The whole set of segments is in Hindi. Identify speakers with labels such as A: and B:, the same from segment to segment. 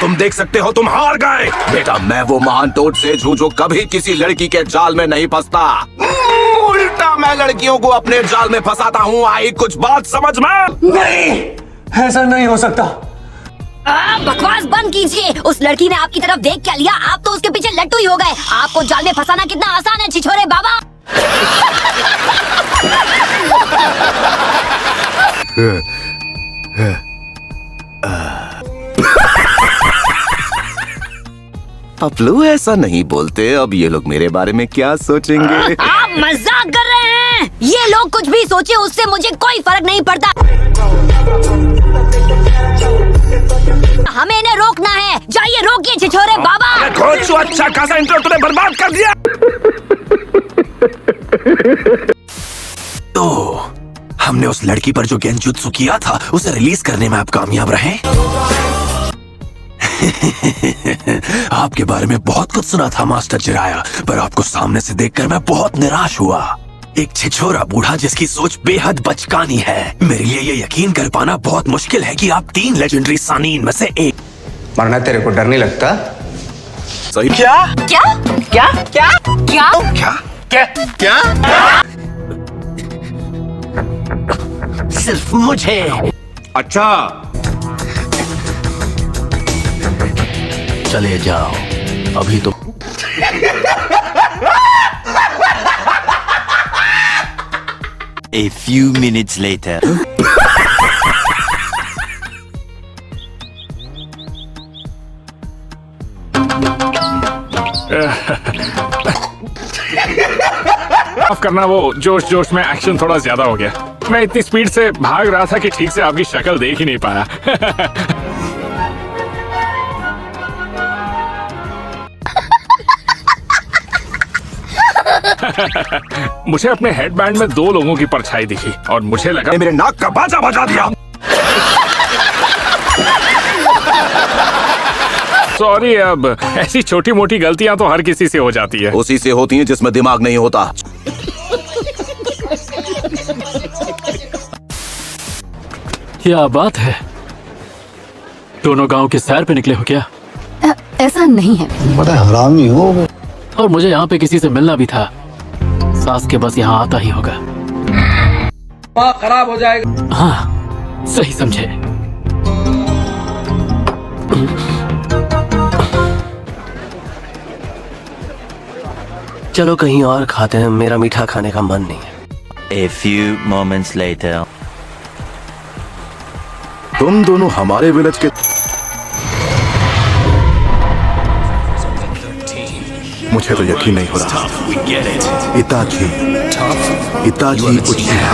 A: तुम देख सकते हो तुम हार गए। बेटा मैं वो महान टोटसेज हूँ जो कभी किसी लड़की के जाल में नहीं फंसता। उल्टा मैं लड़कियों को अपने जाल में फंसाता हूँ। आई कुछ बात समझ में?
B: नहीं, ऐसा नहीं हो सकता।
C: बकवास बंद कीजिए। उस लड़की ने आपकी तरफ देख क्या लिया? आप तो उसके पीछे लट्टू ही हो गए। आपको जाल में फंसाना कितना आसान है छिछोरे बाबा।
A: पपलू ऐसा नहीं बोलते। अब ये लोग मेरे बारे में क्या सोचेंगे?
C: आप मजाक कर रहे हैं। ये लोग कुछ भी सोचे उससे मुझे कोई फर्क नहीं पड़ता। हमें इन्हें रोकना है। जाइए रोकिए छिछोरे बाबा।
A: अच्छा खासा इंट्रो तूने बर्बाद कर दिया। तो हमने उस लड़की पर जो गेंजुत्सु किया था उसे रिलीज करने में आप कामयाब रहे। आपके बारे में बहुत कुछ सुना था मास्टर जिराया, पर आपको सामने से देखकर मैं बहुत निराश हुआ। एक छिछोरा बूढ़ा जिसकी सोच बेहद बचकानी है। मेरे लिए ये यकीन कर पाना बहुत मुश्किल है कि आप 3 लेजेंडरी सानीन में से एक।
B: मरना तेरे को डर नहीं लगता?
A: सही
C: क्या क्या क्या क्या क्या
A: क्या क्या क्या? सिर्फ मुझे।
B: अच्छा
A: चले जाओ अभी तो।
D: A few minutes later.
E: माफ करना, वो जोश जोश में एक्शन थोड़ा ज्यादा हो गया। मैं इतनी स्पीड से भाग रहा था कि ठीक से आपकी शक्ल देख ही नहीं पाया। मुझे अपने हेडबैंड में 2 लोगों की परछाई दिखी और मुझे लगा
A: मेरे नाक का बाजा बजा दिया।
E: सॉरी, अब ऐसी छोटी मोटी गलतियां तो हर किसी से हो जाती है।
A: उसी से होती हैं जिसमें दिमाग नहीं होता।
F: क्या बात है, दोनों गांव के सैर पे निकले हो क्या?
C: ऐसा नहीं है।
B: बड़ा हरामी हो।
F: और मुझे यहाँ पे किसी से मिलना भी था। सास के बस यहाँ आता ही होगा।
B: खराब हो जाएगा।
F: हाँ सही समझे।
G: चलो कहीं और खाते हैं, मेरा मीठा खाने का मन नहीं है।
D: A few moments later.
A: तुम दोनों हमारे विलेज के। मुझे तो यकीन नहीं हो रहा। इताची उचिहा।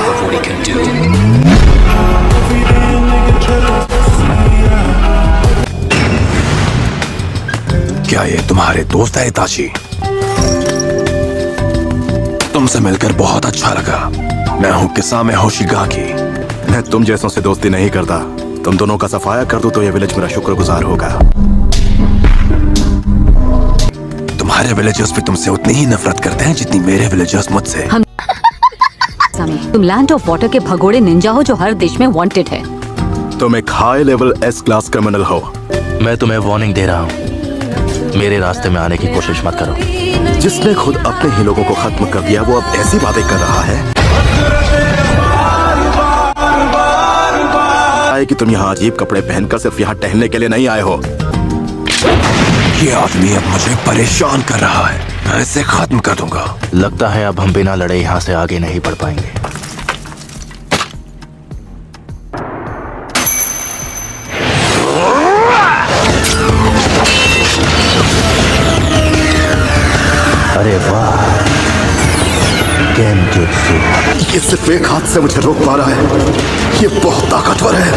A: क्या ये तुम्हारे दोस्त है इताची? तुमसे मिलकर बहुत अच्छा लगा। मैं हूँ किसामे होशिगाकी। मैं तुम जैसों से दोस्ती नहीं करता। तुम दोनों का सफाया कर दो तो ये विलेज मेरा शुक्रगुजार होगा। तुम्हारे विलेजर्स भी तुमसे उतनी ही नफरत करते हैं जितनी मेरे विलेजर्स मुझसे।
C: तुम लैंड ऑफ वाटर के भगोड़े निंजा हो जो हर देश में वांटेड है।
A: तुम एक high level S class criminal हो।
G: मैं तुम्हें वार्निंग दे रहा हूँ, मेरे रास्ते में आने की कोशिश मत करो।
A: जिसने खुद अपने ही लोगों को खत्म कर दिया वो अब ऐसी बातें कर रहा है कि तुम यहाँ अजीब कपड़े पहनकर सिर्फ यहाँ टहलने के लिए नहीं आए हो। ये आदमी अब मुझे परेशान कर रहा है। मैं इसे खत्म कर दूंगा।
G: लगता है अब हम बिना लड़े यहाँ से आगे नहीं बढ़ पाएंगे। अरे वाह, गेंजुत्सु।
A: ये सिर्फ एक हाथ से मुझे रोक पा रहा है। ये बहुत ताकतवर है।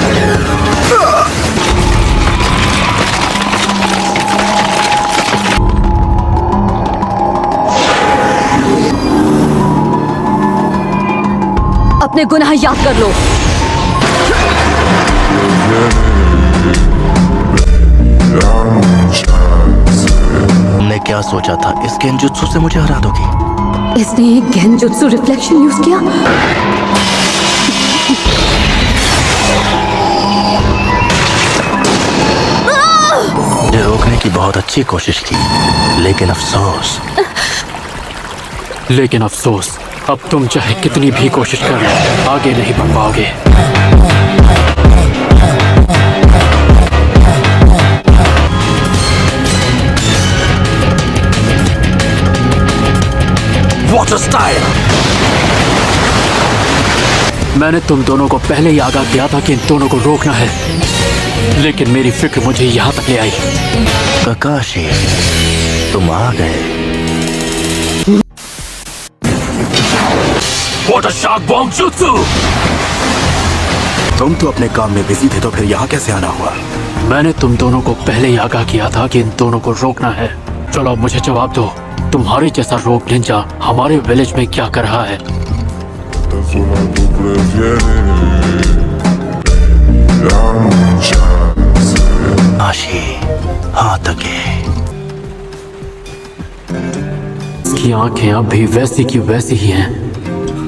C: अपने गुनाह याद कर लो।
G: तुमने क्या सोचा था, इस गेंजुत्सु से मुझे हरा दोगी?
C: इसने एक गेंजुत्सु रिफ्लेक्शन यूज किया।
G: बहुत अच्छी कोशिश की, लेकिन अफसोस
F: अब तुम चाहे कितनी भी कोशिश कर लो, आगे नहीं बढ़ पाओगे।
A: What a style!
F: मैंने तुम दोनों को पहले ही आगाह किया था कि इन दोनों को रोकना है, लेकिन मेरी फिक्र मुझे यहाँ तक ले आई।
G: ककाशी, तुम आ गए।
A: What a shark bomb jutsu! तुम तो अपने काम में बिजी थे, तो फिर यहाँ कैसे आना हुआ?
F: मैंने तुम दोनों को पहले ही आगाह किया था कि इन दोनों को रोकना है। चलो मुझे जवाब दो, तुम्हारे जैसा रोग निंजा हमारे विलेज में क्या कर रहा है?
G: आशी, हाँ तके।
F: इसकी आंखें अब भी वैसी की वैसी ही हैं।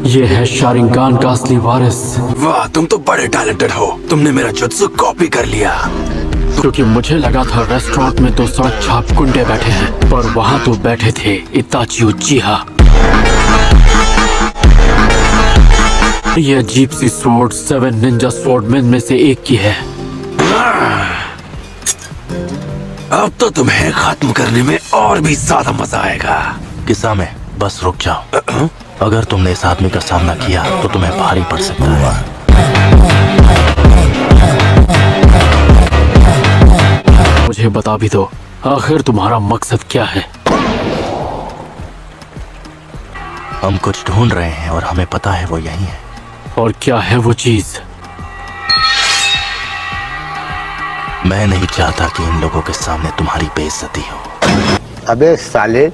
F: ये है शारिंगान का असली वारिस।
A: वाह, तुम तो बड़े टैलेंटेड हो। तुमने मेरा जुत्सु कॉपी कर लिया।
F: क्योंकि मुझे लगा था रेस्टोरेंट में तो सड़क छाप गुंडे बैठे हैं, पर वहाँ तो बैठे थे इताची उचिहा। ये अजीब सी स्वॉर्ड 7 निंजा स्वॉर्डमैन में से एक की है।
A: अब तो तुम्हें खत्म करने में और भी ज्यादा मजा आएगा।
G: किस्सा में बस रुक जाओ। अगर तुमने इस आदमी का सामना किया तो तुम्हें भारी पड़ सकता है।
F: मुझे बता भी दो, आखिर तुम्हारा मकसद क्या है?
G: हम कुछ ढूंढ रहे हैं और हमें पता है वो यही है।
F: और क्या है वो चीज?
G: मैं नहीं चाहता कि इन लोगों के सामने तुम्हारी बेइज्जती हो।
B: अबे साले,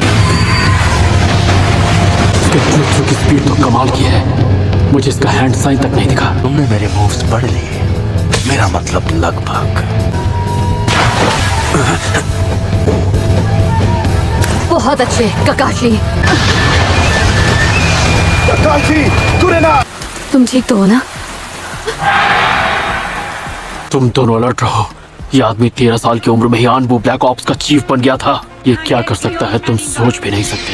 F: इसके जुत्सु की स्पीड तो कमाल की है। मुझे इसका हैंड साइन तक नहीं दिखा।
G: तुमने मेरे मूव्स पढ़ लिए, मेरा मतलब लगभग।
C: बहुत अच्छे ककाशी। तुम ठीक तो हो ना?
F: तुम दोनों अलर्ट रहो। ये आदमी 13 साल की उम्र में ही आनबू ब्लैक ऑप्स का चीफ बन गया था। ये क्या कर सकता है तुम सोच भी नहीं सकते।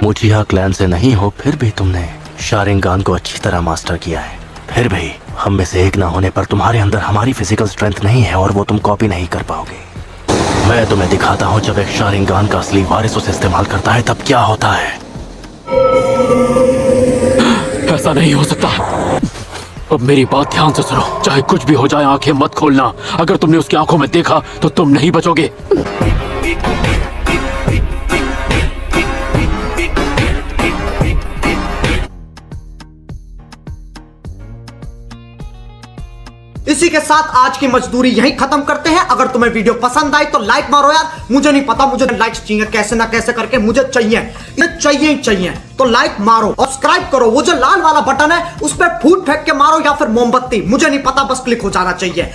G: मुचिहा क्लैन से नहीं हो, फिर भी तुमने शारिंगान को अच्छी तरह मास्टर किया है। फिर भी हम में से एक ना होने पर तुम्हारे अंदर हमारी फिजिकल स्ट्रेंथ नहीं है और वो तुम कॉपी नहीं कर पाओगे। मैं तुम्हें दिखाता हूँ, जब एक शारिंगान का असली वारिस उसे इस्तेमाल करता है तब क्या होता है।
F: ऐसा नहीं हो सकता। अब मेरी बात ध्यान से सुनो। चाहे कुछ भी हो जाए, आंखें मत खोलना। अगर तुमने उसकी आंखों में देखा तो तुम नहीं बचोगे।
H: इसी के साथ आज की मजदूरी यहीं खत्म करते हैं। अगर तुम्हें वीडियो पसंद आई तो लाइक मारो यार। मुझे नहीं पता, मुझे लाइक्स चाहिए कैसे ना कैसे करके, मुझे चाहिए, ये चाहिए ही चाहिए। तो लाइक मारो और सब्सक्राइब करो। वो जो लाल वाला बटन है उस पर फूट फेंक के मारो या फिर मोमबत्ती, मुझे नहीं पता, बस क्लिक हो जाना चाहिए।